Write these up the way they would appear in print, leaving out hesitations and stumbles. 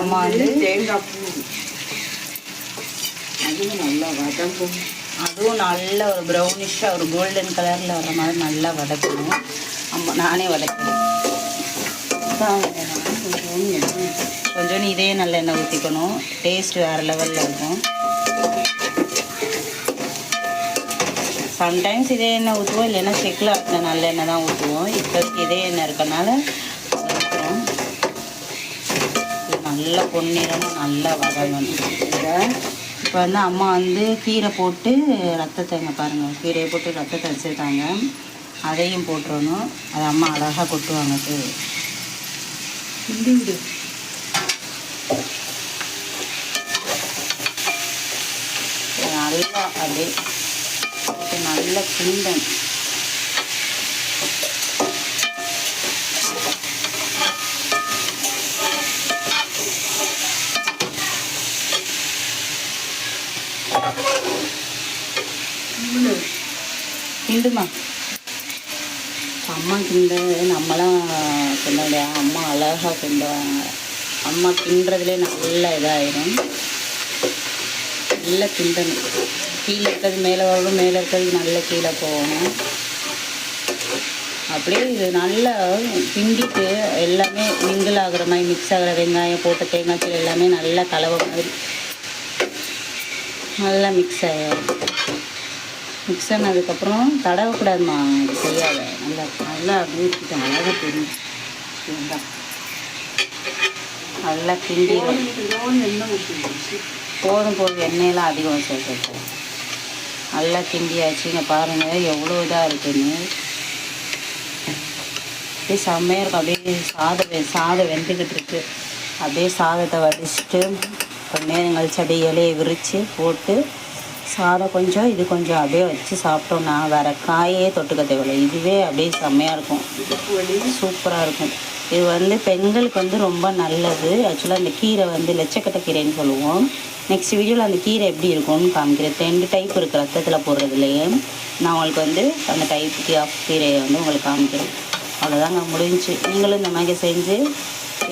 அம்மா வந்து தேங்காய் பூ அதுவும் நல்லா வதங்கும். அதுவும் நல்ல ஒரு ப்ரௌனிஷாக ஒரு கோல்டன் கலரில் வர மாதிரி நல்லா வதக்கணும். அம்மா நானே வதக்கணும். கொஞ்சம் இதே நல்லெண்ணெய் ஊற்றிக்கணும். டேஸ்ட் வேறு லெவலில் இருக்கும். சம்டைம்ஸ் இதே எண்ணெய் ஊற்றுவோம், இல்லைன்னா செக்கில் ஆட்டின நல்லெண்ணெய் தான் ஊற்றுவோம். இப்போதைக்கு இதே எண்ணெய் இருக்கனால ஊற்றுறோம். நல்லா பொன்னிறமும் நல்லா வதங்கணும். இப்போ வந்து அம்மா வந்து கீரை போட்டு ரத்தத்தைங்க பாருங்கள், கீரையை போட்டு ரத்தத்தை வச்சுருக்காங்க. அதையும் போட்டுறணும். அதை அம்மா அழகாக கொட்டுவாங்க. கிண்டி விடு. நல்லா அப்படியே நல்லா கிண்டன். கிண்டுமா அம்மா கிண்ட நம்மளாம் கிண்ட அம்மா அழகாக கிண்டுவாங்க. அம்மா கிண்டுறதுலே நல்லா இதாகிடும். நல்லா கிண்டணும். கீழே இருக்கிறது மேலே வரணும், மேலே இருக்கிறது நல்லா கீழே போகணும். அப்படியே இது நல்லா கிண்டிட்டு எல்லாமே மிங்கிள் ஆகிற மாதிரி மிக்ஸ் ஆகிற வெங்காயம் போட்ட தேங்காய் சீல் எல்லாமே நல்லா கலவை மாதிரி நல்லா மிக்ஸ் ஆகிடும். மிக்ஸ் ஆனதுக்கப்புறம் தடவக்கூடாதுமா, அது செய்யாத. நல்லா நல்லா ஊற்றிட்டு அழகாக தெரியும். நல்லா கிண்டிடும். போதும் போதும், எண்ணெயெல்லாம் அதிகம் சேர்த்து நல்லா கிண்டியாச்சு. இங்கே பாருங்கள் எவ்வளோ இதாக இருக்குன்னு. அப்படியே செம்மையாக இருக்கும். அப்படியே சாதம் வெந்துக்கிட்டு இருக்கு. அப்படியே சாதத்தை வடிச்சிட்டு கொஞ்சம் நேரம் கழிச்சு அப்படியே இலையை விரித்து போட்டு சாதம் கொஞ்சம் இது கொஞ்சம் அப்படியே வச்சு சாப்பிட்டோம்னா வேறு காயே தொட்டுக்க தேவையில்லை. இதுவே அப்படியே செம்மையாக இருக்கும், சூப்பராக இருக்கும். இது வந்து பெண்களுக்கு வந்து ரொம்ப நல்லது. ஆக்சுவலாக இந்த கீரை வந்து லட்சக்கட்டை கீரைன்னு சொல்லுவோம். நெக்ஸ்ட் வீடியோவில் அந்த கீரை எப்படி இருக்கும்னு காமிக்கிறேன். 2 டைப் இருக்குது ரத்தத்தில் போடுறதுலையே. நான் உங்களுக்கு வந்து அந்த டைப்புக்கு ஆஃப் கீரையை வந்து உங்களுக்கு காமிக்கிறேன். அவ்வளோதாங்க, முடிஞ்சிச்சு. நீங்களும் இந்த மாதிரி செஞ்சு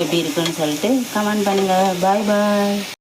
எப்படி இருக்குன்னு சொல்லிட்டு கமெண்ட் பண்ணுங்கள். பாய் பாய்.